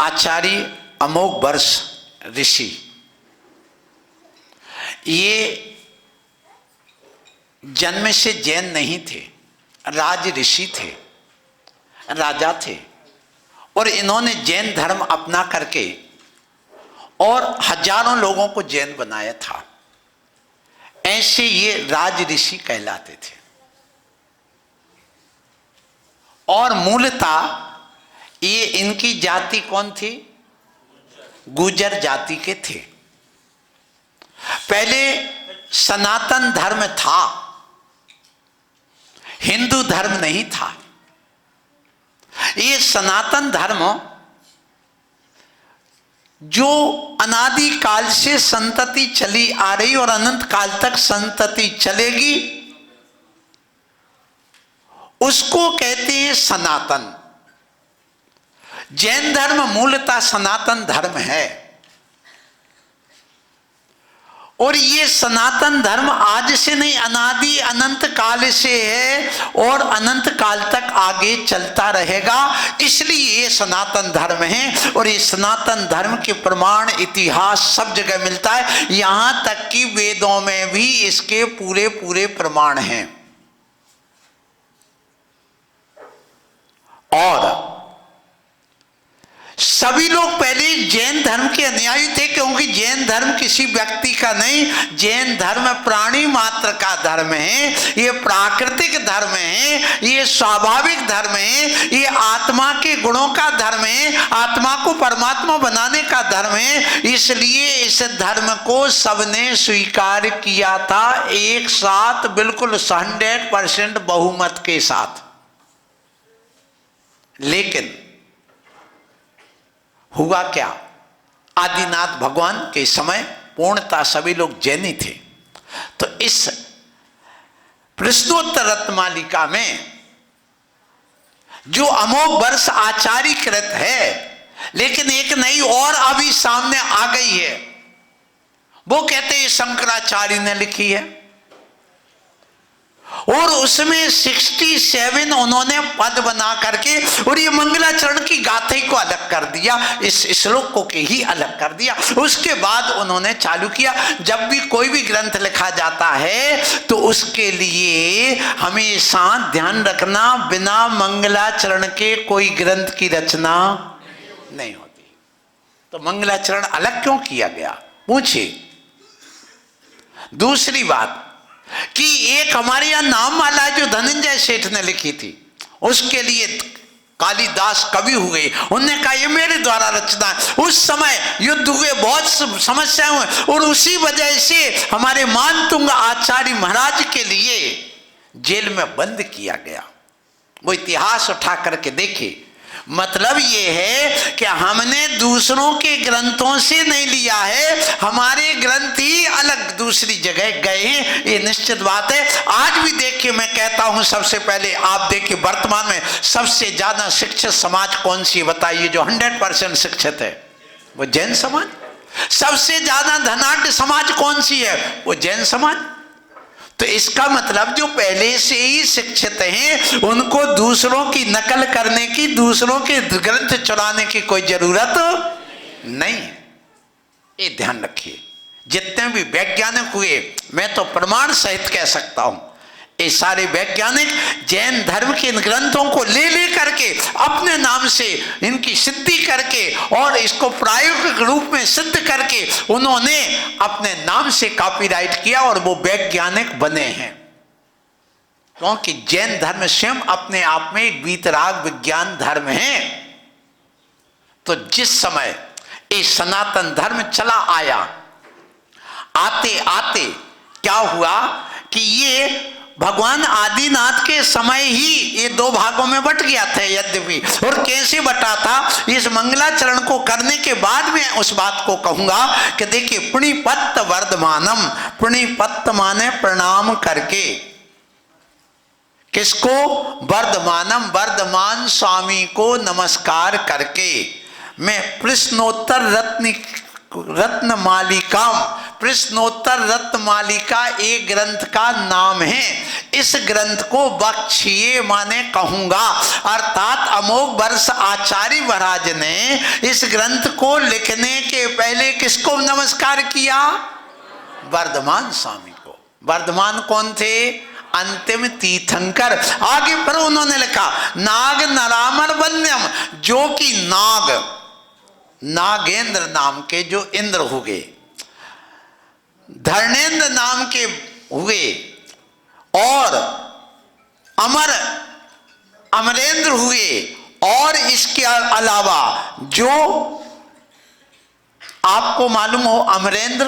आचार्य अमोघ वर्ष ऋषि, ये जन्म से जैन नहीं थे, राज ऋषि थे, राजा थे, और इन्होंने जैन धर्म अपना करके और हजारों लोगों को जैन बनाया था। ऐसे ये राज ऋषि कहलाते थे। और मूलतः ये इनकी जाति कौन थी? गुर्जर जाति के थे। पहले सनातन धर्म था, हिंदू धर्म नहीं था। ये सनातन धर्म जो अनादि काल से संतति चली आ रही और अनंत काल तक संतति चलेगी, उसको कहते हैं सनातन। जैन धर्म मूलतः सनातन धर्म है, और ये सनातन धर्म आज से नहीं, अनादि अनंत काल से है और अनंत काल तक आगे चलता रहेगा। इसलिए ये सनातन धर्म है। और ये सनातन धर्म के प्रमाण इतिहास सब जगह मिलता है, यहां तक कि वेदों में भी इसके पूरे पूरे प्रमाण हैं। और सभी लोग पहले जैन धर्म के अनुयायी थे, क्योंकि जैन धर्म किसी व्यक्ति का नहीं, जैन धर्म प्राणी मात्र का धर्म है, ये प्राकृतिक धर्म है, ये स्वाभाविक धर्म है, ये आत्मा के गुणों का धर्म है, आत्मा को परमात्मा बनाने का धर्म है। इसलिए इस धर्म को सबने स्वीकार किया था एक साथ, बिल्कुल 100% बहुमत के साथ। लेकिन हुआ क्या? आदिनाथ भगवान के समय पूर्णतः सभी लोग जैनी थे। तो इस प्रश्नोत्तर रत्नमालिका में जो अमोघ वर्ष आचार्यकृत है, लेकिन एक नई और अभी सामने आ गई है, वो कहते हैं शंकराचार्य ने लिखी है, और उसमें 67 उन्होंने पद बना करके, और ये मंगलाचरण की गाथा को अलग कर दिया, इस श्लोक को के ही अलग कर दिया। उसके बाद उन्होंने चालू किया, जब भी कोई भी ग्रंथ लिखा जाता है तो उसके लिए हमेशा ध्यान रखना, बिना मंगलाचरण के कोई ग्रंथ की रचना नहीं होती। तो मंगलाचरण अलग क्यों किया गया, पूछिए। दूसरी बात कि एक हमारे यहां नाममाला जो धनंजय सेठ ने लिखी थी, उसके लिए कालिदास कवि हुए, उन्होंने कहा ये मेरे द्वारा रचना है। उस समय युद्ध हुए, बहुत समस्याएं हुए, और उसी वजह से हमारे मानतुंग आचार्य महाराज के लिए जेल में बंद किया गया। वो इतिहास उठा करके देखिए। मतलब ये है कि हमने दूसरों के ग्रंथों से नहीं लिया है, हमारे ग्रंथ ही अलग दूसरी जगह गए हैं, ये निश्चित बात है। आज भी देखिए, मैं कहता हूं सबसे पहले आप देखिए, वर्तमान में सबसे ज्यादा शिक्षित समाज कौन सी है बताइए? जो 100% शिक्षित है वो जैन समाज। सबसे ज्यादा धनाढ्य समाज कौन सी है? वो जैन समाज। तो इसका मतलब जो पहले से ही शिक्षित हैं, उनको दूसरों की नकल करने की, दूसरों के ग्रंथ चुराने की कोई जरूरत नहीं है। ये ध्यान रखिए। जितने भी वैज्ञानिक हुए, मैं तो प्रमाण सहित कह सकता हूं, ये सारे वैज्ञानिक जैन धर्म के इन ग्रंथों को ले करके अपने नाम से इनकी सिद्धि करके और इसको प्रायोगिक रूप में सिद्ध करके उन्होंने अपने नाम से कॉपीराइट किया, और वो वैज्ञानिक बने हैं। क्योंकि जैन धर्म स्वयं अपने आप में एक वीतराग विज्ञान धर्म है। तो जिस समय ये सनातन धर्म चला आया, आते आते क्या हुआ कि ये भगवान आदिनाथ के समय ही ये दो भागों में बट गया था यद्यपि। और कैसे बटा था, इस मंगलाचरण को करने के बाद में उस बात को कहूंगा कि देखिए, प्रणिपत्त वर्धमानम, प्रणिपत्त माने प्रणाम करके, किसको? वर्धमानम, वर्धमान स्वामी को नमस्कार करके मैं प्रश्नोत्तर रत्नमालिका प्रश्नोत्तर रत्नमालिका एक ग्रंथ का नाम है। इस ग्रंथ को बख्शिए माने कहूंगा, अर्थात अमोघ वर्ष आचार्य महाराज ने इस ग्रंथ को लिखने के पहले किसको नमस्कार किया? वर्धमान स्वामी को। वर्धमान कौन थे? अंतिम तीर्थंकर। आगे पर उन्होंने लिखा नाग नरामर वन्यम, जो कि नागेंद्र नाम के जो इंद्र हुए, धर्मेंद्र नाम के हुए और अमरेंद्र हुए, और इसके अलावा जो आपको मालूम हो अमरेंद्र,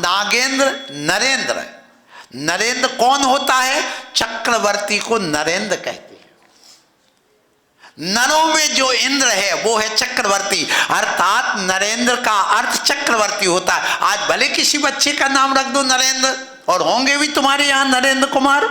नागेंद्र, नरेंद्र। नरेंद्र कौन होता है? चक्रवर्ती को नरेंद्र कहते हैं। नरों में जो इंद्र है वो है चक्रवर्ती, अर्थात नरेंद्र का अर्थ चक्रवर्ती होता है। आज भले किसी बच्चे का नाम रख दो नरेंद्र, और होंगे भी तुम्हारे यहां नरेंद्र कुमार,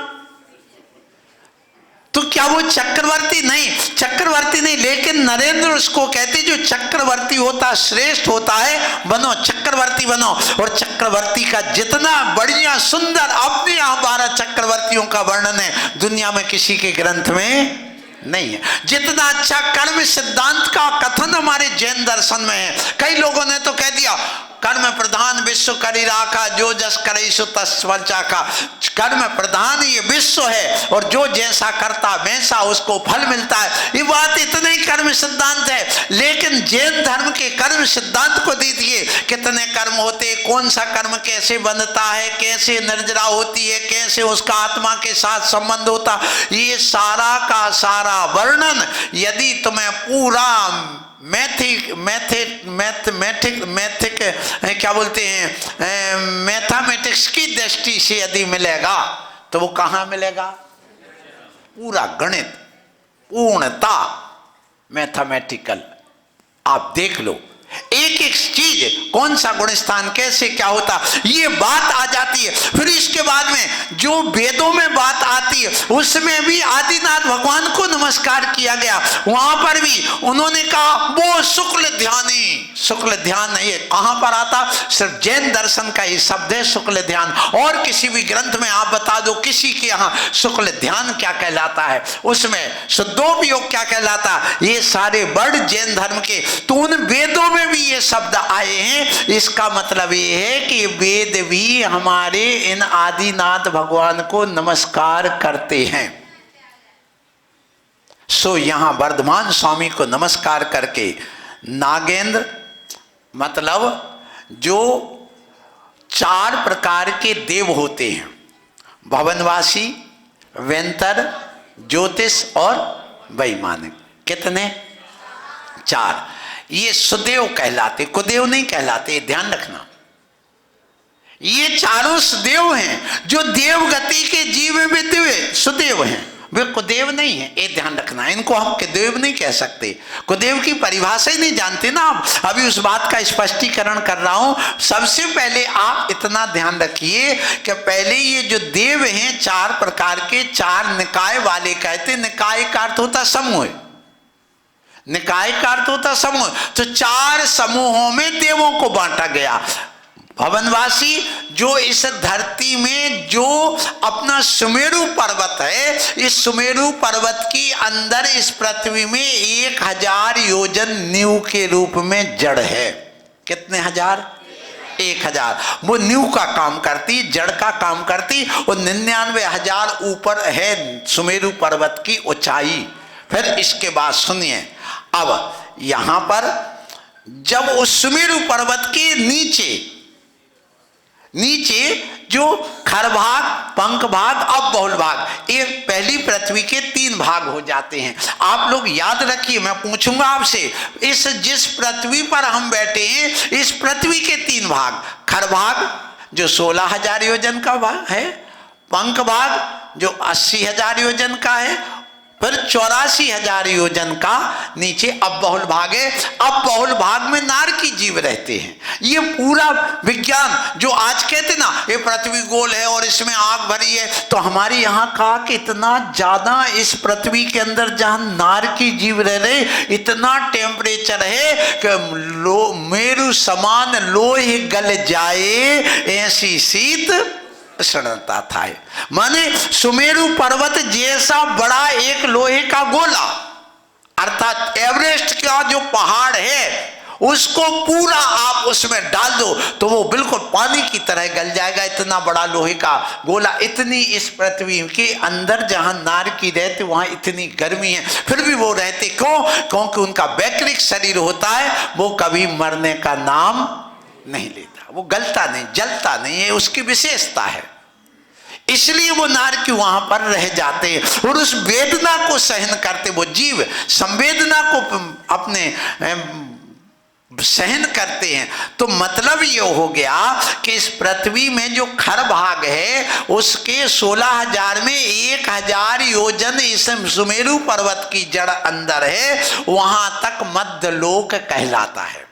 तो क्या वो चक्रवर्ती नहीं? चक्रवर्ती नहीं, लेकिन नरेंद्र उसको कहते जो चक्रवर्ती होता, श्रेष्ठ होता है, बनो चक्रवर्ती बनो। और चक्रवर्ती का जितना बढ़िया सुंदर, अपने यहां 12 चक्रवर्तियों का वर्णन है, दुनिया में किसी के ग्रंथ में नहीं है। जितना अच्छा कर्म सिद्धांत का कथन हमारे जैन दर्शन में है। कई लोगों ने तो कह दिया कर्म प्रधान विश्व करी राखा, जो जस करे सो तस फल चाखा। कर्म प्रधान ये विश्व है, और जो जैसा करता वैसा उसको फल मिलता है। ये बात इतने ही कर्म सिद्धांत है, लेकिन जैन धर्म के कर्म सिद्धांत को दीजिए, कितने कर्म होते, कौन सा कर्म कैसे बनता है, कैसे निर्जरा होती है, कैसे उसका आत्मा के साथ संबंध होता, ये सारा का सारा वर्णन यदि तुम्हें पूरा क्या बोलते हैं, मैथमेटिक्स की दृष्टि से यदि मिलेगा तो वो कहां मिलेगा? पूरा गणित, पूर्णता मैथमेटिकल। आप देख लो एक एक चीज, कौन सा गुण स्थान कैसे क्या होता, ये बात आ जाती है। फिर इसके बाद में जो वेदों में बात आती है, उसमें भी आदिनाथ भगवान को नमस्कार किया गया। वहां पर भी उन्होंने कहा वो शुक्ल ध्यानी। शुक्ल ध्यान ये कहां पर आता? सिर्फ जैन दर्शन का ही शब्द है शुक्ल ध्यान। और किसी भी ग्रंथ में आप बता दो किसी के यहाँ शुक्ल ध्यान क्या कहलाता है, उसमें शुद्धोपयोग क्या कहलाता, ये सारे वर्ण जैन धर्म के। तो उन वेदों में भी ये शब्द आए हैं। इसका मतलब ये है कि वेद भी हमारे इन आदिनाथ भगवान को नमस्कार करते हैं। सो यहां वर्धमान स्वामी को नमस्कार करके नागेंद्र मतलब जो 4 प्रकार के देव होते हैं, भवनवासी, वेंतर, ज्योतिष और वैमानिक। कितने? 4। ये सुदेव कहलाते, कुदेव नहीं कहलाते, ध्यान रखना। ये चारों सुदेव हैं जो देव गति के जीव में दिव्य सुदेव हैं, वे कुदेव नहीं है। ये ध्यान रखना, इनको हम कुदेव नहीं कह सकते। कुदेव की परिभाषा ही नहीं जानते ना आप। अभी उस बात का स्पष्टीकरण कर रहा हूं। सबसे पहले आप इतना ध्यान रखिए कि पहले ये जो देव हैं 4 प्रकार के, 4 निकाय वाले कहते। निकाय का अर्थ होता समूह, निकाय का अर्थ होता समूह। तो 4 समूहों में देवों को बांटा गया। भवनवासी जो इस धरती में जो अपना सुमेरु पर्वत है, इस सुमेरु पर्वत की अंदर इस पृथ्वी में 1000 योजन नींव के रूप में जड़ है। कितने हजार? 1000। वो नींव का काम करती, जड़ का काम करती, और 99,000 ऊपर है सुमेरु पर्वत की ऊंचाई। फिर इसके बाद सुनिए, अब यहां पर जब उस सुमेरु पर्वत के नीचे जो खर भाग, पंख भाग, अब बहुल भाग, ये पहली पृथ्वी के 3 भाग हो जाते हैं। आप लोग याद रखिए, मैं पूछूंगा आपसे, इस जिस पृथ्वी पर हम बैठे हैं, इस पृथ्वी के 3 भाग, खर भाग जो 16,000 योजन का भाग है, पंख भाग जो 80,000 योजन का है, फिर 84,000 योजन का नीचे अब बहुल भाग है। अब बहुल भाग में नार की जीव रहते हैं। ये पूरा विज्ञान जो आज कहते ना ये पृथ्वी गोल है और इसमें आग भरी है, तो हमारे यहाँ कहा कि इतना ज्यादा इस पृथ्वी के अंदर जहां नार की जीव रह रहे, इतना टेम्परेचर है कि मेरु समान लोहे गल जाए, ऐसी शीत उष्णता था। माने सुमेरु पर्वत जैसा बड़ा एक लोहे का गोला, अर्थात एवरेस्ट का जो पहाड़ है उसको पूरा आप उसमें डाल दो तो वो बिल्कुल पानी की तरह गल जाएगा। इतना बड़ा लोहे का गोला, इतनी इस पृथ्वी के अंदर जहां नार की रहते वहां इतनी गर्मी है, फिर भी वो रहते क्यों? क्योंकि उनका वैक्रिक शरीर होता है, वो कभी मरने का नाम नहीं लेता, वो गलता नहीं, जलता नहीं, है उसकी विशेषता है। इसलिए वो नार की वहां पर रह जाते हैं और उस वेदना को सहन करते, वो जीव संवेदना को अपने सहन करते हैं। तो मतलब ये हो गया कि इस पृथ्वी में जो खर भाग है उसके 16,000 में 1,000 योजन इस सुमेरु पर्वत की जड़ अंदर है, वहां तक मध्यलोक कहलाता है।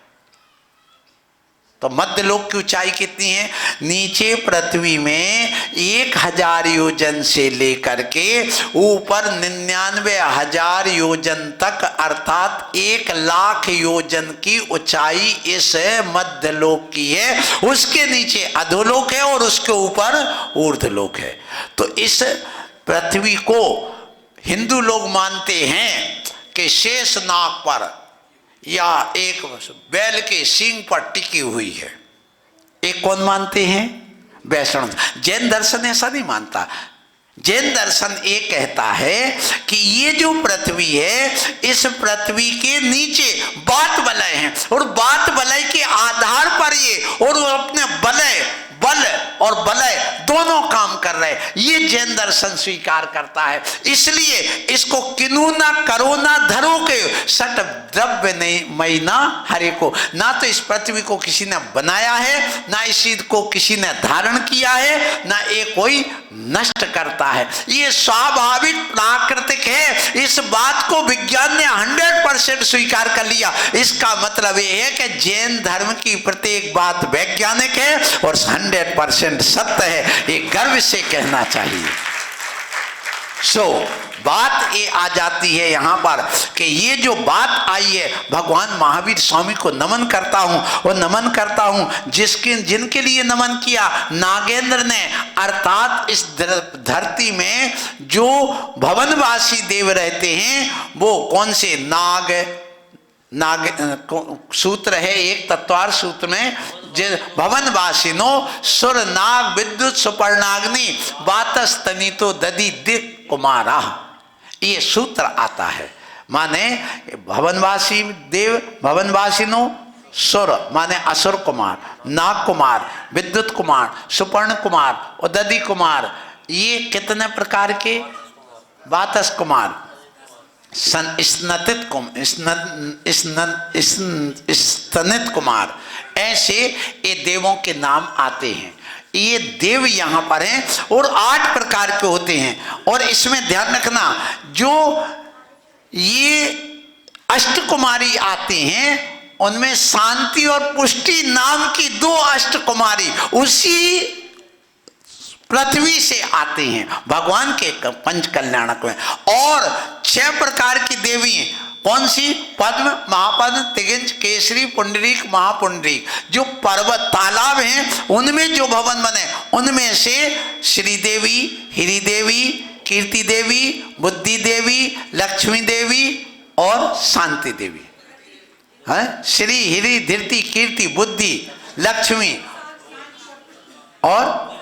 तो मध्यलोक की ऊंचाई कितनी है? नीचे पृथ्वी में 1,000 योजन से लेकर के ऊपर 99,000 योजन तक, अर्थात 1,00,000 योजन की ऊंचाई इस मध्यलोक की है। उसके नीचे अधोलोक है और उसके ऊपर ऊर्ध्वलोक है। तो इस पृथ्वी को हिंदू लोग मानते हैं कि शेष नाग पर या एक बैल के सींग पर टिकी हुई है। एक कौन मानते हैं? वैष्णव। जैन दर्शन ऐसा नहीं मानता। जैन दर्शन ये कहता है कि ये जो पृथ्वी है, इस पृथ्वी के नीचे बात वलय हैं और बात वलय के आधार पर ये और अपने बल और बलय दोनों काम कर रहे हैं, ये जैन दर्शन स्वीकार करता है। इसलिए इसको किनु ना करो ना धरो के सट द्रव्य नहीं मई ना हरे को, ना तो इस पृथ्वी को किसी ने बनाया है, ना इसी को किसी ने धारण किया है, ना ये कोई नष्ट करता है। ये स्वाभाविक प्राकृतिक है। इस बात को विज्ञान ने 100% स्वीकार कर लिया। इसका मतलब ये है कि जैन धर्म की प्रत्येक बात वैज्ञानिक है और 100% सत्य है, ये गर्व से कहना चाहिए। बात ये आ जाती है यहाँ पर कि ये जो बात आई है, भगवान महावीर स्वामी को नमन करता हूँ और नमन करता हूँ जिनके लिए नमन किया नागेंद्र ने, अर्थात इस धरती में जो भवनवासी देव रहते हैं वो कौन से नाग सूत्र है एक तत्वार सूत्र में, भवनवासिनो सुर नाग विद्युत सुपर्णाग्नि वातस्तनितो दधि दिक् कुमारा, ये सूत्र आता है। माने भवनवासी देव, भवनवासिनो सुर माने असुर कुमार, नाग कुमार, विद्युत कुमार, सुपर्ण कुमार और दधि कुमार, ये कितने प्रकार के? वातस कुमार, स्तनित कुमार, ऐसे ये देवों के नाम आते हैं। ये देव यहाँ पर हैं और 8 प्रकार के होते हैं। और इसमें ध्यान रखना, जो ये अष्टकुमारी आती हैं उनमें शांति और पुष्टि नाम की 2 अष्टकुमारी उसी पृथ्वी से आते हैं भगवान के पंच कल्याणक में। और 6 प्रकार की देवी कौन सी? पद्म, महापद्म, तिगिंज, केसरी, पुंडरीक, महापुंडरीक। जो पर्वत तालाब हैं उनमें जो भवन बने उनमें से श्री देवी, हिरी देवी, कीर्ति देवी, बुद्धि देवी, लक्ष्मी देवी और शांति देवी है। श्री, हिरी, धीरति, कीर्ति, बुद्धि, लक्ष्मी और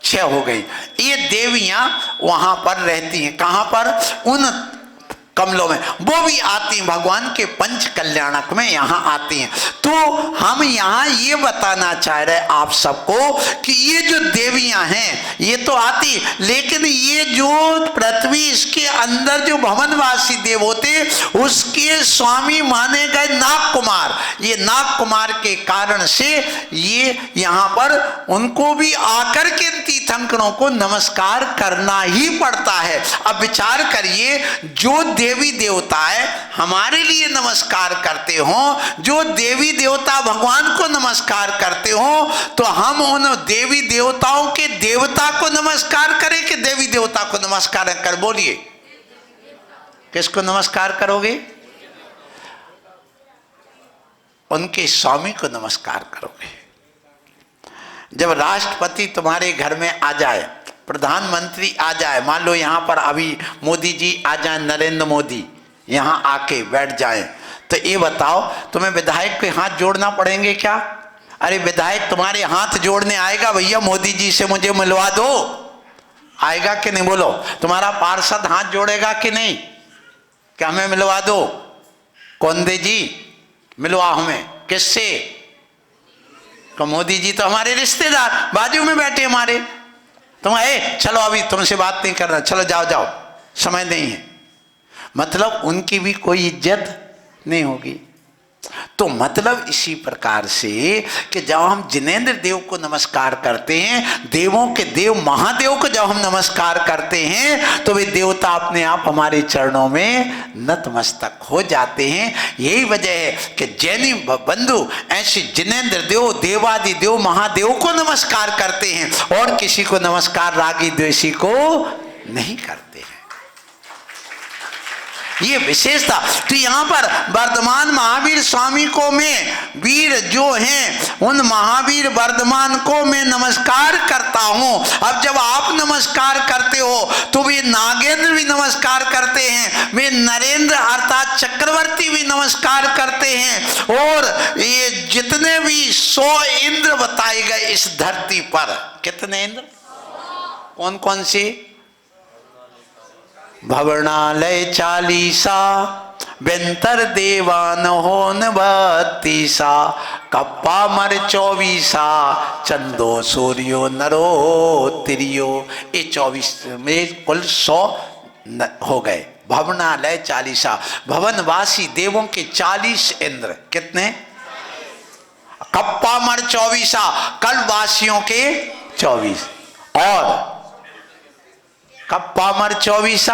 6 हो गई। ये देवियां वहां पर रहती हैं। कहां पर? उन कमलों में, वो भी आती हैं भगवान के पंच कल्याणक में यहाँ आती हैं। तो हम यहाँ ये बताना चाह रहे आप सबको कि ये जो देवियां हैं ये तो आती, लेकिन ये जो पृथ्वी इसके अंदर जो भवनवासी देव होते उसके स्वामी माने गए नाग कुमार। ये नाग कुमार के कारण से ये यहाँ पर उनको भी आकर के तीर्थंकरों को नमस्कार करना ही पड़ता है। अब विचार करिए, जो देवी देवता है हमारे लिए नमस्कार करते हो, जो देवी देवता भगवान को नमस्कार करते हो, तो हम उन देवी देवताओं के देवता को नमस्कार करें कि देवी देवता को नमस्कार कर? बोलिए, किसको नमस्कार करोगे? उनके स्वामी को नमस्कार करोगे। जब राष्ट्रपति तुम्हारे घर में आ जाए, प्रधानमंत्री आ जाए, मान लो यहाँ पर अभी मोदी जी आ जाए, नरेंद्र मोदी यहाँ आके बैठ जाए, तो ये बताओ तुम्हें विधायक के हाथ जोड़ना पड़ेंगे क्या? अरे विधायक तुम्हारे हाथ जोड़ने आएगा, भैया मोदी जी से मुझे मिलवा दो, आएगा कि नहीं? बोलो, तुम्हारा पार्षद हाथ जोड़ेगा कि नहीं, क्या हमें मिलवा दो? कौन दे जी मिलवा हमें, किससे? तो मोदी जी तो हमारे रिश्तेदार बाजू में बैठे हमारे, तुम चलो अभी तुमसे बात नहीं करना, चलो जाओ जाओ, समय नहीं है। मतलब उनकी भी कोई इज्जत नहीं होगी। तो मतलब इसी प्रकार से कि जब हम जिनेंद्र देव को नमस्कार करते हैं, देवों के देव महादेव को जब हम नमस्कार करते हैं, तो वे देवता अपने आप हमारे चरणों में नतमस्तक हो जाते हैं। यही वजह है कि जैनी बंधु ऐसे जिनेंद्र देव, देवादि देव, महादेव को नमस्कार करते हैं और किसी को नमस्कार रागी द्वेषी को नहीं करते हैं। ये विशेषता। तो यहाँ पर वर्धमान महावीर स्वामी को मैं वीर जो हैं उन महावीर वर्धमान को मैं नमस्कार करता हूँ। अब जब आप नमस्कार करते हो तो वे नागेंद्र भी नमस्कार करते हैं, वे नरेंद्र अर्थात चक्रवर्ती भी नमस्कार करते हैं, और ये जितने भी 100 इंद्र बताए गए इस धरती पर, कितने इंद्र, कौन कौन से? भवनालय 40, बेंतर देवान होन 32, कप्पा मर 24, चंदो सूर्यो नरो तिरियो। ये 24 में कुल 100 हो गए। भवनालय 40, भवनवासी देवों के 40 इंद्र, कितने? कप्पा मर 24, कलवासियों के 24, और कप्पामर 24,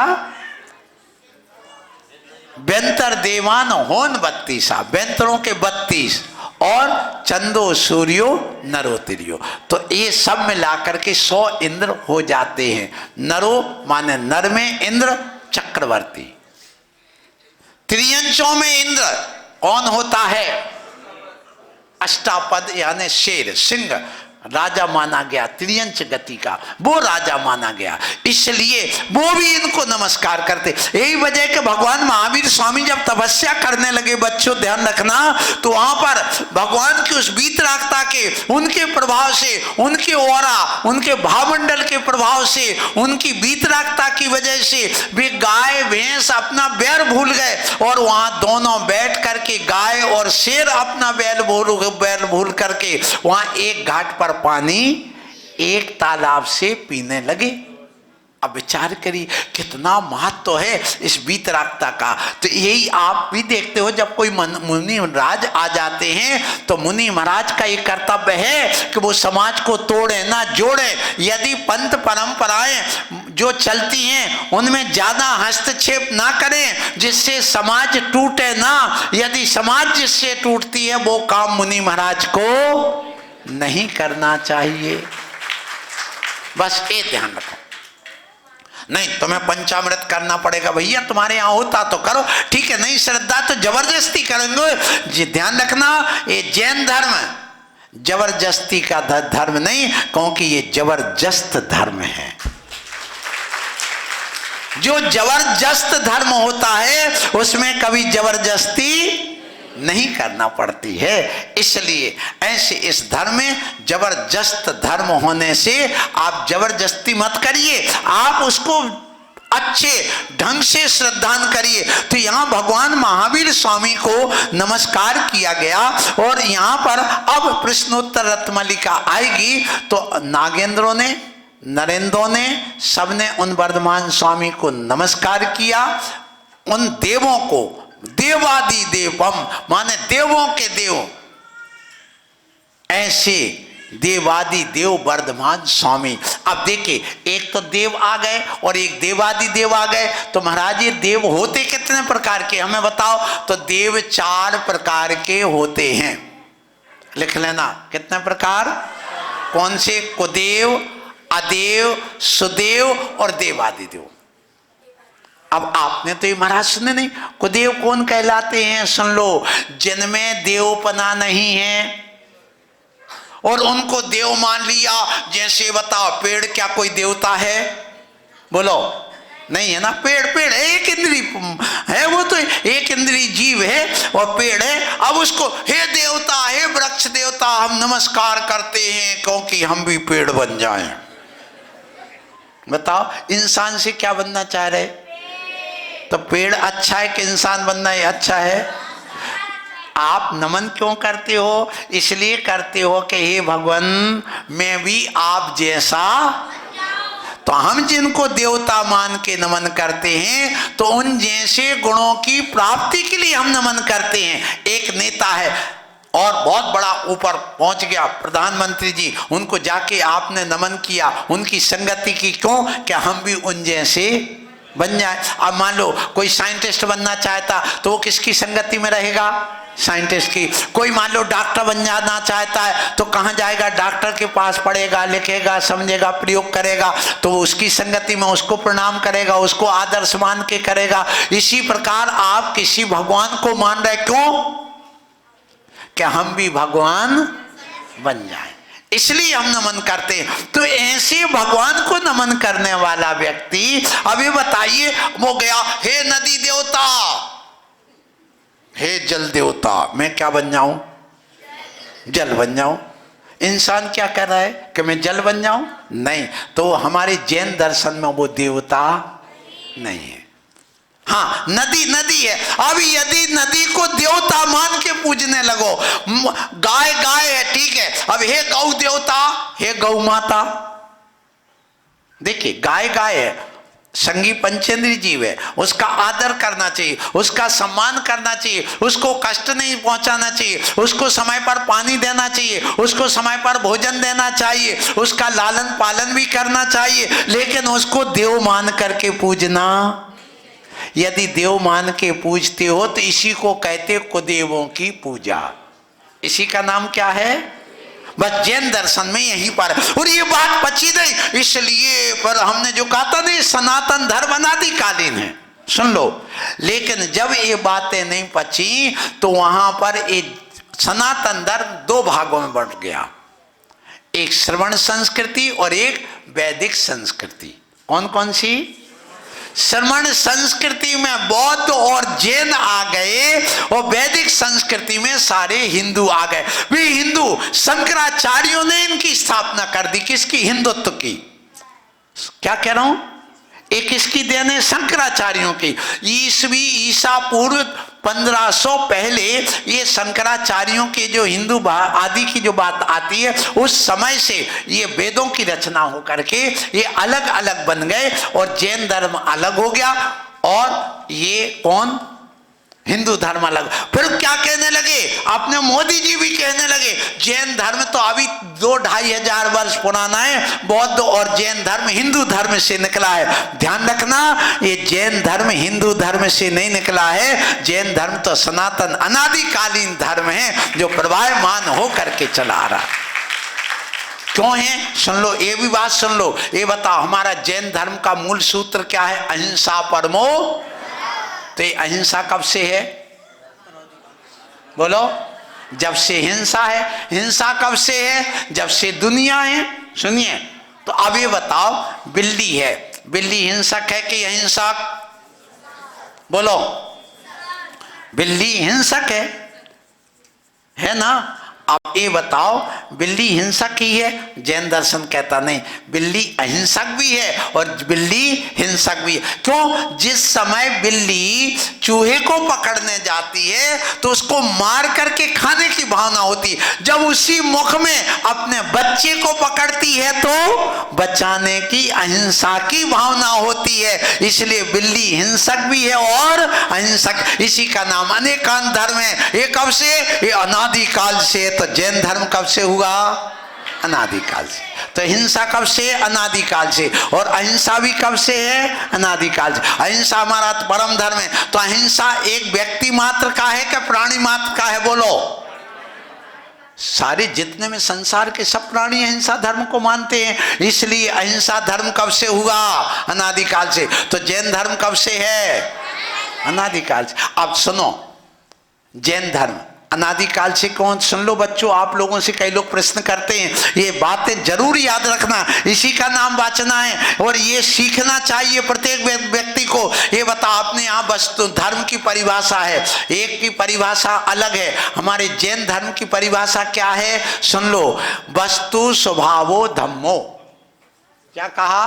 बेंतर देवान होन 32, बेंतरों के 32, और चंदो सूर्यो नरो तिरियो। तो ये सब मिलाकर के 100 इंद्र हो जाते हैं। नरो माने नर में इंद्र चक्रवर्ती, त्रियंचों में इंद्र कौन होता है? अष्टापद यानी शेर, सिंह राजा माना गया, त्रियंच गति का वो राजा माना गया, इसलिए वो भी इनको नमस्कार करते। यही वजह कि भगवान महावीर स्वामी जब तपस्या करने लगे, बच्चों ध्यान रखना, तो वहां पर भगवान की उस वीतरागता के, उनके प्रभाव से, उनके औरा, उनके भावमंडल के प्रभाव से, उनकी वीतरागता की वजह से वे गाय भैंस अपना बैर भूल गए, और वहां दोनों बैठ करके गाय और शेर अपना बैर भूल करके वहां एक घाट पर पानी एक तालाब से पीने लगे। अब विचार करिए कितना महत्व है इस वीतरागता का। तो यही आप भी देखते हो, जब कोई मुनि महाराज आ जाते हैं तो मुनि महाराज का ये कर्तव्य है कि वो समाज को तोड़े ना जोड़े। यदि पंथ परंपराएं जो चलती हैं उनमें ज्यादा हस्तक्षेप ना करें, जिससे समाज टूटे ना। यदि समाज जिससे टूटती है वो काम मुनि महाराज को नहीं करना चाहिए। बस ये ध्यान रखो। नहीं तुम्हें पंचामृत करना पड़ेगा, भैया तुम्हारे यहाँ होता तो करो, ठीक है, नहीं श्रद्धा तो जबरदस्ती करेंगे। जी ध्यान रखना, ये जैन धर्म जबरदस्ती का धर्म नहीं, क्योंकि ये जबरदस्त धर्म है। जो जबरदस्त धर्म होता है उसमें कभी जबरदस्ती नहीं करना पड़ती है। इसलिए ऐसे इस धर्म में जबरदस्त धर्म होने से आप जबरदस्ती मत करिए, आप उसको अच्छे ढंग से श्रद्धान करिए। तो यहाँ भगवान महावीर स्वामी को नमस्कार किया गया। और यहाँ पर अब प्रश्नोत्तर रत्नमालिका आएगी तो नागेंद्रों ने, नरेंद्रों ने, सबने उन वर्धमान स्वामी को नमस्कार किया। उन देवों को, देवादि देवम माने देवों के देव, ऐसे देवादि देव वर्धमान स्वामी। अब देखिए, एक तो देव आ गए और एक देवादि देव आ गए। तो महाराज ये देव होते कितने प्रकार के हमें बताओ? तो देव 4 प्रकार के होते हैं, लिख लेना। कितने प्रकार? कौन से? कुदेव, अदेव, सुदेव और देवादि देव। अब आपने तो ये महाराज सुने नहीं। कुदेव कौन कहलाते हैं? सुन लो, जिनमें देवपना नहीं है और उनको देव मान लिया। जैसे बताओ, पेड़ क्या कोई देवता है? बोलो, नहीं है ना। पेड़ एक इंद्री है, वो तो एक इंद्री जीव है और पेड़ है। अब उसको हे देवता, हे वृक्ष देवता हम नमस्कार करते हैं क्योंकि हम भी पेड़ बन जाएं। बताओ, इंसान से क्या बनना चाह रहे? तो पेड़ अच्छा है कि इंसान बनना ही अच्छा है? आप नमन क्यों करते हो? इसलिए करते हो कि हे भगवान, मैं भी आप जैसा। तो हम जिनको देवता मान के नमन करते हैं तो उन जैसे गुणों की प्राप्ति के लिए हम नमन करते हैं। एक नेता है और बहुत बड़ा ऊपर पहुंच गया, प्रधानमंत्री जी, उनको जाके आपने नमन किया, उनकी संगति की। क्यों? क्या हम भी उन जैसे बन जाए। अब मान लो कोई साइंटिस्ट बनना चाहता तो वो किसकी संगति में रहेगा? साइंटिस्ट की। कोई मान लो डॉक्टर बन जाना चाहता है तो कहाँ जाएगा? डॉक्टर के पास पढ़ेगा, लिखेगा, समझेगा, प्रयोग करेगा। तो उसकी संगति में उसको प्रणाम करेगा, उसको आदर्श मान के करेगा। इसी प्रकार आप किसी भगवान को मान रहे, क्यों? क्या हम भी भगवान बन जाए, इसलिए हम नमन करते हैं। तो ऐसे भगवान को नमन करने वाला व्यक्ति, अभी बताइए, वो गया, हे नदी देवता, हे जल देवता, मैं क्या बन जाऊं? जल बन जाऊं। इंसान क्या कर रहा है कि मैं जल बन जाऊं? नहीं। तो हमारे जैन दर्शन में वो देवता नहीं है। हाँ, नदी नदी है। अब यदि नदी को देवता मान के पूजने लगो, गाय गाय है, ठीक है। अब हे गौ देवता, हे गौ माता। देखिए, गाय गाय है, संगी पंचेंद्री जीव है, उसका आदर करना चाहिए, उसका सम्मान करना चाहिए, उसको कष्ट नहीं पहुंचाना चाहिए, उसको समय पर पानी देना चाहिए, उसको समय पर भोजन देना चाहिए, उसका लालन पालन भी करना चाहिए। लेकिन उसको देव मान करके पूजना, यदि देव मान के पूजते हो तो इसी को कहते कुदेवों की पूजा। इसी का नाम क्या है? बस जैन दर्शन में यहीं पर। और ये बात पची नहीं, इसलिए पर हमने जो कहा था नहीं, सनातन धर्म अनादिकालीन है, सुन लो। लेकिन जब ये बातें नहीं पची तो वहां पर एक सनातन धर्म 2 भागों में बंट गया, एक श्रवण संस्कृति और एक वैदिक संस्कृति। कौन कौन सी? श्रमण संस्कृति में बौद्ध और जैन आ गए और वैदिक संस्कृति में सारे हिंदू आ गए। वे हिंदू, शंकराचार्यों ने इनकी स्थापना कर दी। किसकी? हिंदुत्व की। क्या कह रहा हूं? एक किसकी देन है? शंकराचार्यों की। ईसा पूर्व 1500 पहले ये शंकराचार्यों के जो हिंदू आदि की जो बात आती है, उस समय से ये वेदों की रचना हो करके ये अलग अलग बन गए और जैन धर्म अलग हो गया और ये कौन? हिंदू धर्म अलग। फिर क्या कहने लगे? अपने मोदी जी भी कहने लगे जैन धर्म तो अभी 2-2.5 हजार वर्ष पुराना है, बौद्ध और जैन धर्म हिंदू धर्म से निकला है। ध्यान रखना, ये जैन धर्म हिंदू धर्म से नहीं निकला है। जैन धर्म तो सनातन अनादिकालीन धर्म है जो प्रवाहमान हो करके चला रहा। क्यों है? सुन लो, ये भी बात सुन लो। ये बताओ, हमारा जैन धर्म का मूल सूत्र क्या है? अहिंसा परमो। तो ये अहिंसा कब से है? बोलो। जब से हिंसा है। हिंसा कब से है? जब से दुनिया है। सुनिए, तो अब ये बताओ, बिल्ली है, बिल्ली हिंसक है कि अहिंसक? बोलो। बिल्ली हिंसक है ना? अब ये बताओ, बिल्ली हिंसक ही है? जैन दर्शन कहता नहीं, बिल्ली अहिंसक भी है और बिल्ली हिंसक भी है। क्यों? जिस समय बिल्ली चूहे को पकड़ने जाती है तो उसको मार करके खाने की भावना होती है, जब उसी मुख में अपने बच्चे को पकड़ती है तो बचाने की, अहिंसा की भावना होती है। इसलिए बिल्ली हिंसक भी है और अहिंसक। इसी का नाम अनेकांत धर्म है। ये कब से? ये अनादिकाल से। तो जैन धर्म कब से हुआ? अनादिकाल से। तो हिंसा कब से? अनादिकाल से। और अहिंसा भी कब से है? अनादिकाल से। अहिंसा हमारा परम धर्म है। तो अहिंसा एक व्यक्ति मात्र का है कि प्राणी मात्र का है? बोलो। सारे जितने में संसार के सब प्राणी अहिंसा धर्म को मानते हैं। इसलिए अहिंसा धर्म कब से हुआ? अनादिकाल से। तो जैन धर्म कब से है? अनादिकाल से। अब सुनो, जैन धर्म अनादिकाल से कौन? सुन लो बच्चों, आप लोगों से कई लोग प्रश्न करते हैं, ये बातें जरूर याद रखना। इसी का नाम वाचना है और ये सीखना चाहिए प्रत्येक व्यक्ति को। ये बता, आपने यहाँ वस्तु धर्म की परिभाषा है, एक की परिभाषा अलग है। हमारे जैन धर्म की परिभाषा क्या है? सुन लो, वस्तु स्वभावो धम्मो। क्या कहा?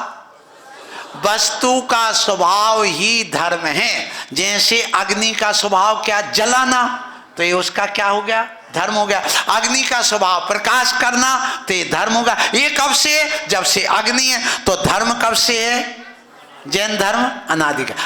वस्तु का स्वभाव ही धर्म है। जैसे अग्नि का स्वभाव क्या? जलाना, तो ये उसका क्या हो गया? धर्म हो गया। अग्नि का स्वभाव प्रकाश करना, तो ये धर्म होगा। ये कब से? जब से अग्नि है। तो धर्म कब से है? जैन धर्म अनादिकाल।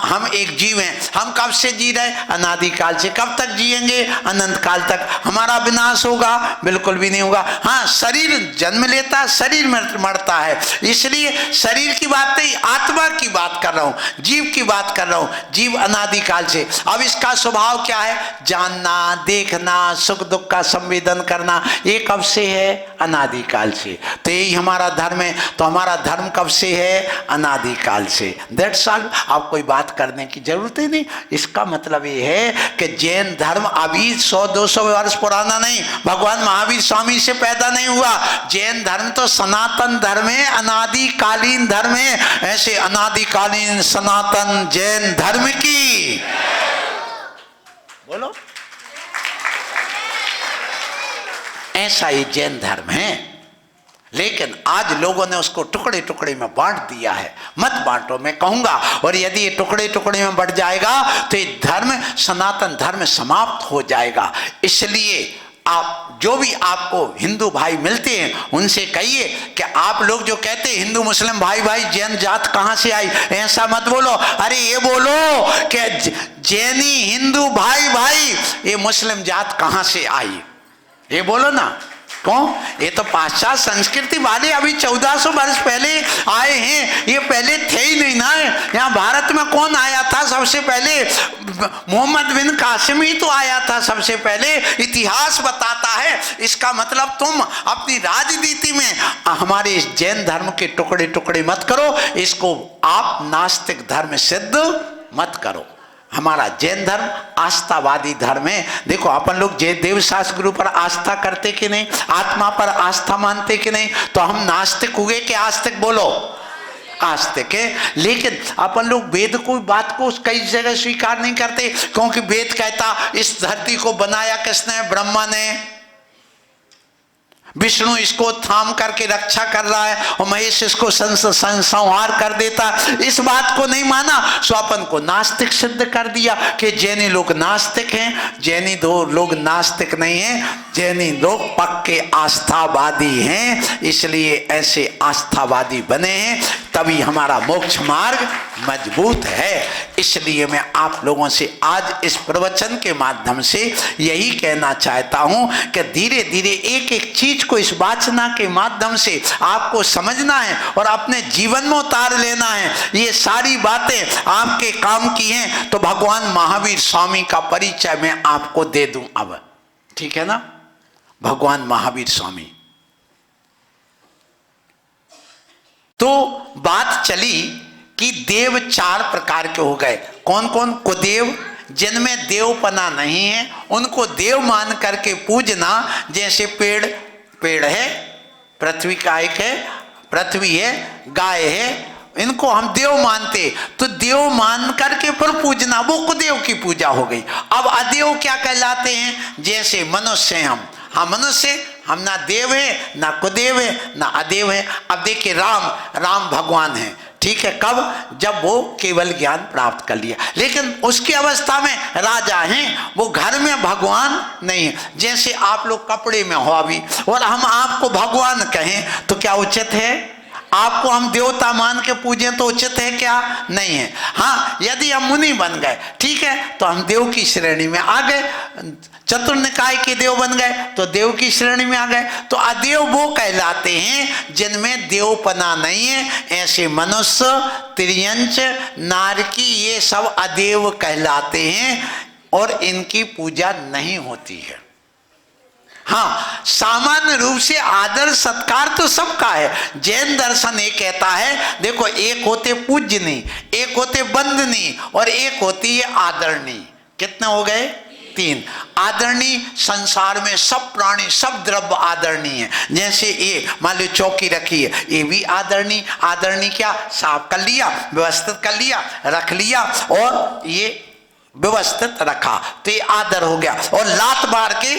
हम एक जीव हैं, हम कब से जी रहे? अनादिकाल से। कब तक जिएंगे? अनंत काल तक। हमारा विनाश होगा? बिल्कुल भी नहीं होगा। हाँ, शरीर जन्म लेता है, शरीर मरता है। इसलिए शरीर की बात नहीं, आत्मा की बात कर रहा हूं, जीव की बात कर रहा हूं। जीव अनादिकाल से। अब इसका स्वभाव क्या है? जानना, देखना, सुख दुख का संवेदन करना। ये कब से है? अनादिकाल से। तो यही हमारा धर्म है। तो हमारा धर्म कब से है? अनादिकाल से। That's all. आप कोई बात करने की जरूरत ही नहीं। इसका मतलब ये है कि जैन धर्म अभी 100-200 वर्ष पुराना नहीं, भगवान महावीर स्वामी से पैदा नहीं हुआ। जैन धर्म तो सनातन धर्म है, अनादिकालीन धर्म है। ऐसे अनादिकालीन सनातन जैन धर्म की बोलो। ऐसा ही जैन धर्म है। लेकिन आज लोगों ने उसको टुकड़े टुकड़े में बांट दिया है। मत बांटो, मैं कहूंगा। और यदि ये टुकड़े टुकड़े में बढ़ जाएगा तो ये धर्म, सनातन धर्म समाप्त हो जाएगा। इसलिए आप जो भी आपको हिंदू भाई मिलते हैं उनसे कहिए कि आप लोग जो कहते हैं हिंदू मुस्लिम भाई भाई, जैन जात कहां से आई, ऐसा मत बोलो। अरे ये बोलो कि जैनी हिंदू भाई भाई, ये मुस्लिम जात कहां से आई, ये बोलो ना। कौन? ये तो पाश्चात्य संस्कृति वाले अभी 1400 वर्ष पहले आए हैं। ये पहले थे ही नहीं ना। यहाँ भारत में कौन आया था सबसे पहले? मोहम्मद बिन कासिम ही तो आया था सबसे पहले। इतिहास बताता है। इसका मतलब तुम अपनी राजनीति में हमारे इस जैन धर्म के टुकड़े टुकड़े मत करो। इसको आप नास्तिक धर्म सिद्ध मत करो। हमारा जैन धर्म आस्थावादी धर्म है। देखो, अपन लोग देव शास्त्र गुरु पर आस्था करते कि नहीं, आत्मा पर आस्था मानते कि नहीं? तो हम नास्तिक हुए कि आस्तिक? बोलो, आस्तिक है। लेकिन अपन लोग वेद को, बात को कई जगह स्वीकार नहीं करते, क्योंकि वेद कहता इस धरती को बनाया किसने? ब्रह्मा ने। विष्णु इसको थाम करके रक्षा कर रहा है और महेश इसको संहार कर देता। इस बात को नहीं माना, सो अपन को नास्तिक सिद्ध कर दिया कि जैनी लोग नास्तिक हैं। जैनी दो लोग नास्तिक नहीं हैं, जैनी लोग पक्के आस्थावादी हैं। इसलिए ऐसे आस्थावादी बने हैं, तभी हमारा मोक्ष मार्ग मजबूत है। इसलिए मैं आप लोगों से आज इस प्रवचन के माध्यम से यही कहना चाहता हूं कि धीरे धीरे एक एक चीज को इस वाचना के माध्यम से आपको समझना है और अपने जीवन में उतार लेना है। ये सारी बातें आपके काम की हैं। तो भगवान महावीर स्वामी का परिचय मैं आपको दे दूं अब, ठीक है ना? भगवान महावीर स्वामी। तो बात चली कि देव 4 प्रकार के हो गए। कौन कौन? कुदेव, जिनमें देवपना नहीं है उनको देव मान करके पूजना। जैसे पेड़ है, पृथ्वी का एक है, पृथ्वी है, गाय है, इनको हम देव मानते। तो देव मान करके पर पूजना, वो कुदेव की पूजा हो गई। अब अदेव क्या कहलाते हैं? जैसे मनुष्य हैं हम मनुष्य, हम ना देव है, ना कुदेव है, ना अदेव है। अब देखिए राम भगवान है, ठीक है, कब? जब वो केवल ज्ञान प्राप्त कर लिया। लेकिन उसकी अवस्था में राजा हैं, वो घर में भगवान नहीं है। जैसे आप लोग कपड़े में हो अभी, और हम आपको भगवान कहें तो क्या उचित है? आपको हम देवता मान के पूजें तो उचित है क्या? नहीं है। हाँ, यदि हम मुनि बन गए, ठीक है, तो हम देव की श्रेणी में आ गए, चतुर्निकाय के देव बन गए तो देव की श्रेणी में आ गए। तो अदेव वो कहलाते हैं जिनमें देवपना नहीं है। ऐसे मनुष्य, त्रियंच, नारकी, ये सब अदेव कहलाते हैं और इनकी पूजा नहीं होती है। हाँ, सामान्य रूप से आदर सत्कार तो सबका है। जैन दर्शन ये कहता है, देखो, एक होते पूजनी, एक होते बंदनी और एक होती है आदरणी। कितने हो गए? 3। आदरणीय, संसार में सब प्राणी, सब द्रव्य आदरणीय है। जैसे ये मान लो चौकी रखी है, ये भी आदरणीय। आदरणीय क्या? साफ कर लिया, व्यवस्थित कर लिया, रख लिया और ये व्यवस्थित रखा तो ये आदर हो गया। और लात मार के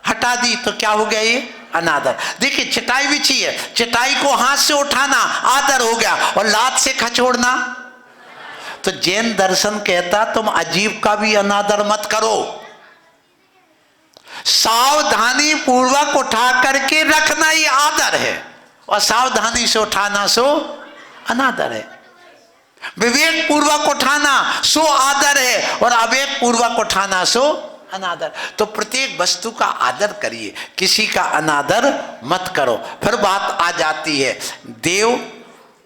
हटा दी तो क्या हो गया? ये अनादर। देखिए, चटाई बिछी है, चटाई को हाथ से उठाना आदर हो गया, और लात से खचोड़ना। तो जैन दर्शन कहता तुम अजीब का भी अनादर मत करो, सावधानी पूर्वक उठा करके रखना ये आदर है, और सावधानी से उठाना सो अनादर है। विवेक पूर्वक उठाना सो आदर है, और अविवेक पूर्वक उठाना सो अनादर। तो प्रत्येक वस्तु का आदर करिए, किसी का अनादर मत करो। फिर बात आ जाती है देव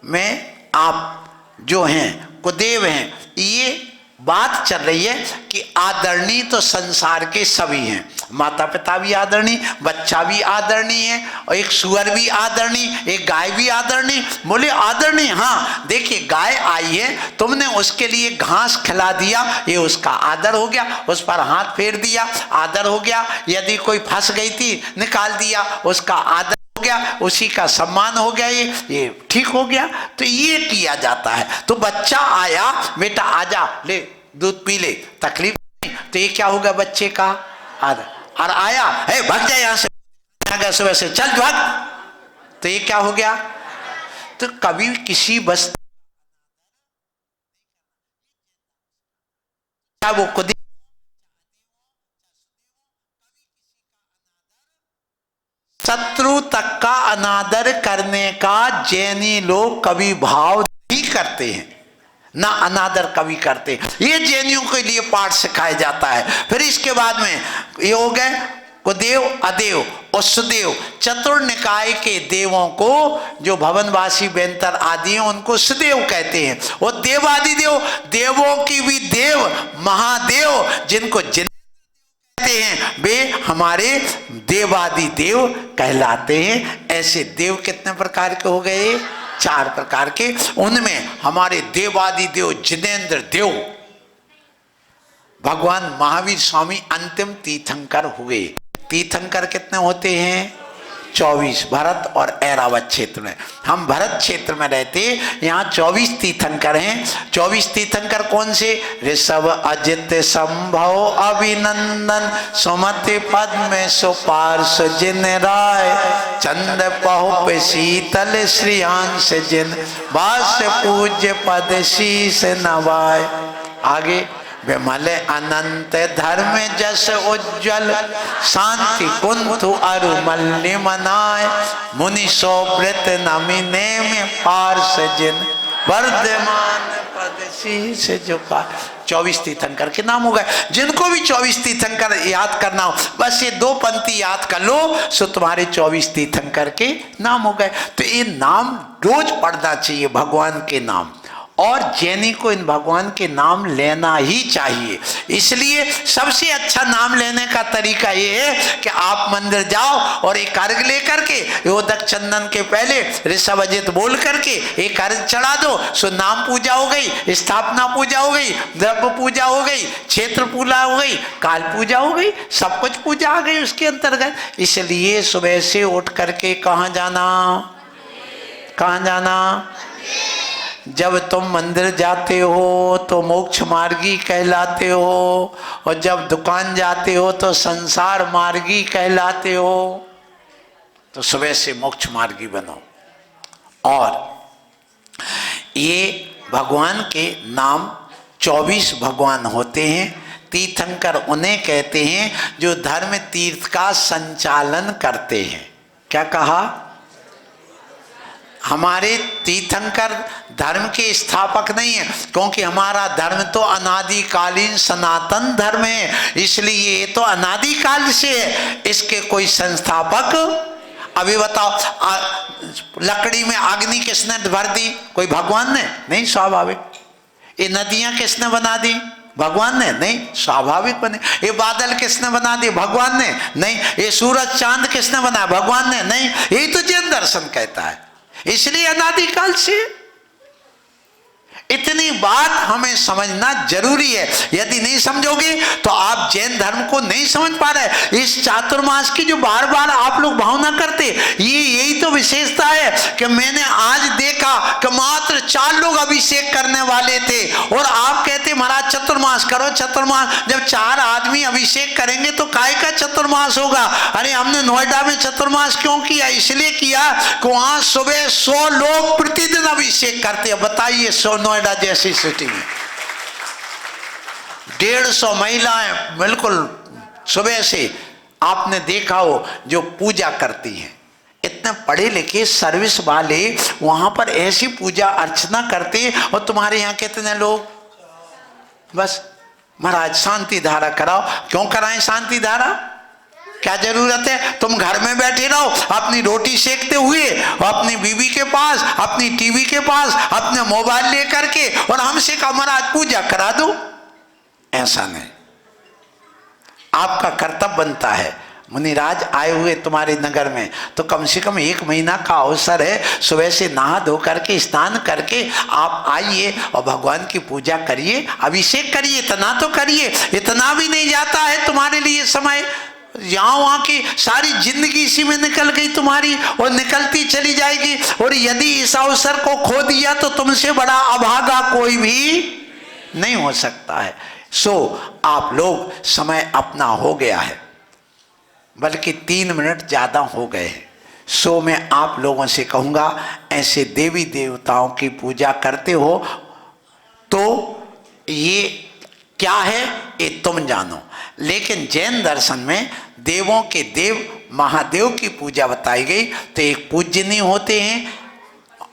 में, आप जो हैं कुदेव हैं, ये बात चल रही है कि आदरणीय तो संसार के सभी हैं। माता पिता भी आदरणीय, बच्चा भी आदरणीय है, और एक सुअर भी आदरणीय, एक गाय भी आदरणीय। बोले आदरणीय? हाँ, देखिए, गाय आई है, तुमने उसके लिए घास खिला दिया, ये उसका आदर हो गया, उस पर हाथ फेर दिया, आदर हो गया। यदि कोई फंस गई थी, निकाल दिया, उसका आदर हो गया, उसी का सम्मान हो गया, ये ठीक हो गया। तो ये किया जाता है। तो बच्चा आया, बेटा आजा, ले दूध पी ले, तकलीफ नहीं, तो ये क्या होगा? बच्चे का आदर। और आया, है भाग जाए यहाँ से, सुबह से चल भाग, तो ये क्या हो गया? तो कभी किसी वस्तु वो खुद शत्रु तक का अनादर करने का जैनी लोग कभी भाव नहीं करते हैं, ना अनादर कभी करते। ये जैनियों के लिए पाठ सिखाया जाता है। फिर इसके बाद में ये हो गए कुदेव, अदेव और सुदेव। चतुर्निकाय के देवों को, जो भवनवासी बेंतर आदि हैं, उनको सुदेव कहते हैं। और देवादि देव, देवों की भी देव, महादेव जिनको जिन कहते हैं, वे हमारे देवादि देव कहलाते हैं। ऐसे देव कितने प्रकार के हो गए? 4 प्रकार के। उनमें हमारे देवादि देव जिनेंद्र देव, भगवान महावीर स्वामी अंतिम तीर्थंकर हुए। तीर्थंकर कितने होते हैं? 24। भरत और ऐरावत क्षेत्र में, हम भरत क्षेत्र में रहते, यहाँ 24 तीर्थंकर हैं। 24 तीर्थंकर कौन से? ऋषभ, अजित, संभव, अभिनंदन, सुमति, पद्म, सुपार्श, जिन राय, चंद, पहुप, शीतल, श्रीयांश, जिन वास, पूज्य पद शीस नवाय। आगे विमल अनंत धर्म जस उज्ज्वल, शांति कुंथु अरु मल्लि मनाय, मुनि सौव्रत नमिने में पार्श, जिन वर्धमान पद शीस झुका। 24 तीर्थंकर के नाम हो गए। जिनको भी 24 तीर्थंकर याद करना हो, बस ये 2 पंक्ति याद कर लो, सो तुम्हारे 24 तीर्थंकर के नाम हो गए। तो ये नाम रोज पढ़ना चाहिए, भगवान के नाम। और जैनी को इन भगवान के नाम लेना ही चाहिए। इसलिए सबसे अच्छा नाम लेने का तरीका ये है कि आप मंदिर जाओ और एक अर्घ लेकर के, योदक चंदन के पहले ऋषभ अजित बोल करके एक अर्घ चढ़ा दो, सो नाम पूजा हो गई, स्थापना पूजा हो गई, द्रव्य पूजा हो गई, क्षेत्र पूजा हो गई, काल पूजा हो गई, सब कुछ पूजा आ गई उसके अंतर्गत। इसलिए सुबह से उठ करके कहाँ जाना? कहाँ जाना? जब तुम मंदिर जाते हो तो मोक्ष मार्गी कहलाते हो, और जब दुकान जाते हो तो संसार मार्गी कहलाते हो। तो सुबह से मोक्ष मार्गी बनो। और ये भगवान के नाम 24 भगवान होते हैं। तीर्थंकर उन्हें कहते हैं जो धर्म तीर्थ का संचालन करते हैं। क्या कहा? हमारे तीर्थंकर धर्म के स्थापक नहीं है, क्योंकि हमारा धर्म तो अनादिकालीन सनातन धर्म है, इसलिए ये तो अनादिकाल से है, इसके कोई संस्थापक। अभी बताओ, लकड़ी में अग्नि किसने भर दी? कोई भगवान ने? नहीं, स्वाभाविक। ये नदियां किसने बना दी? भगवान ने? नहीं, स्वाभाविक बने। ये बादल किसने बना दिए? भगवान ने? नहीं। ये सूरज चांद किसने बनाया? भगवान ने? नहीं। यही तो जैन दर्शन कहता है, इसलिए अनादिकाल से। इतनी बात हमें समझना जरूरी है। यदि नहीं समझोगे तो आप जैन धर्म को नहीं समझ पा रहे। इस चातुर्मास की जो बार बार आप लोग भावना करते, ये यही तो विशेषता है कि मैंने आज देखा कि मात्र 4 लोग अभिषेक करने वाले थे, और आप कहते महाराज चतुर्मास करो, चतुर्मास। जब 4 आदमी अभिषेक करेंगे तो काय का चतुर्मास होगा? अरे हमने नोएडा में चतुर्मास क्यों किया? इसलिए किया कि वहां सुबह 100 लोग प्रतिदिन अभिषेक करते हैं। बताइए, 100 नोएडा जैसी सिटी में 150 महिलाएं बिल्कुल सुबह से आपने देखा हो जो पूजा करती हैं। इतने पढ़े लिखे सर्विस वाले वहां पर ऐसी पूजा अर्चना करते हैं, और तुम्हारे यहाँ कितने लोग? बस महाराज शांति धारा कराओ। क्यों कराएं शांति धारा? क्या जरूरत है? तुम घर में बैठे रहो अपनी रोटी सेकते हुए, और अपनी बीवी के पास, अपनी टीवी के पास, अपने मोबाइल लेकर के, और हमसे कहा महाराज पूजा करा दो। ऐसा नहीं, आपका कर्तव्य बनता है। मुनिराज आए हुए तुम्हारे नगर में, तो कम से कम 1 महीना का अवसर है। सुबह से नहा धो करके स्नान करके आप आइए और भगवान की पूजा करिए, अभिषेक करिए। इतना तो करिए, इतना भी नहीं जाता है तुम्हारे लिए समय। यहाँ वहाँ की सारी जिंदगी इसी में निकल गई तुम्हारी, और निकलती चली जाएगी। और यदि इस अवसर को खो दिया तो तुमसे बड़ा अभागा कोई भी नहीं हो सकता है। सो आप लोग, समय अपना हो गया है, बल्कि 3 मिनट ज्यादा हो गए हैं। सो मैं आप लोगों से कहूँगा, ऐसे देवी देवताओं की पूजा करते हो तो ये क्या है ये तुम जानो। लेकिन जैन दर्शन में देवों के देव महादेव की पूजा बताई गई। तो एक पूजनीय होते हैं,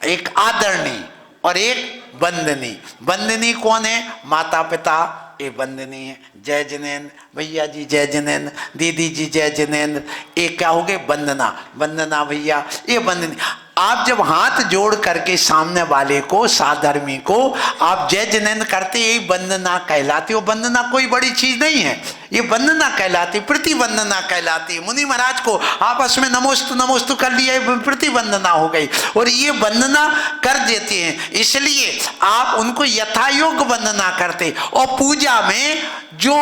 एक आदरणीय, और एक वंदनीय। वंदनीय कौन है? माता पिता, ये वंदनीय है। जय जिनेन्द्र भैया जी, जय जिनेन्द्र दीदी जी, जय जिनेन्द्र। ये क्या हो गए? वंदना। वंदना भैया, ये वंदनीय। आप जब हाथ जोड़ करके सामने वाले को, साधर्मी को आप जय जिनेन्द्र करते, यही वंदना कहलाती। वो वंदना कोई बड़ी चीज नहीं है, ये वंदना कहलाती, प्रतिवंदना कहलाती। मुनि महाराज को आपस में नमोस्तु नमोस्तु कर लिया, प्रतिवंदना हो गई। और ये वंदना कर देते हैं, इसलिए आप उनको यथायोग्य वंदना करते। और पूजा में जो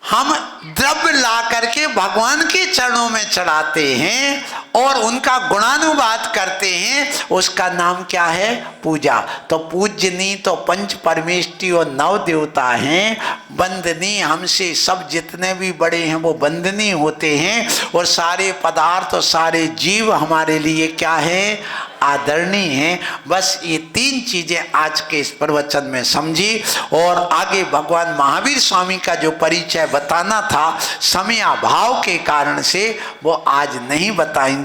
हम द्रव्य ला करके भगवान के चरणों में चढ़ाते हैं और उनका गुणानुवाद करते हैं, उसका नाम क्या है? पूजा। तो पूजनी तो पंच परमेष्टि और 9 देवता हैं। वंदनीय हमसे सब जितने भी बड़े हैं वो वंदनीय होते हैं, और सारे पदार्थ और सारे जीव हमारे लिए क्या है? आदरणीय है। बस ये 3 चीजें आज के इस प्रवचन में समझी। और आगे भगवान महावीर स्वामी का जो परिचय बताना था, समयाभाव के कारण से वो आज नहीं बताएंगे।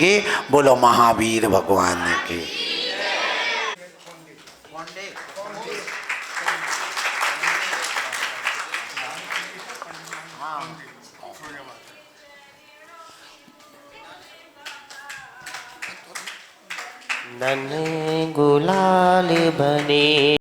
बोलो महावीर भगवान के। नन्हे गुलाल बने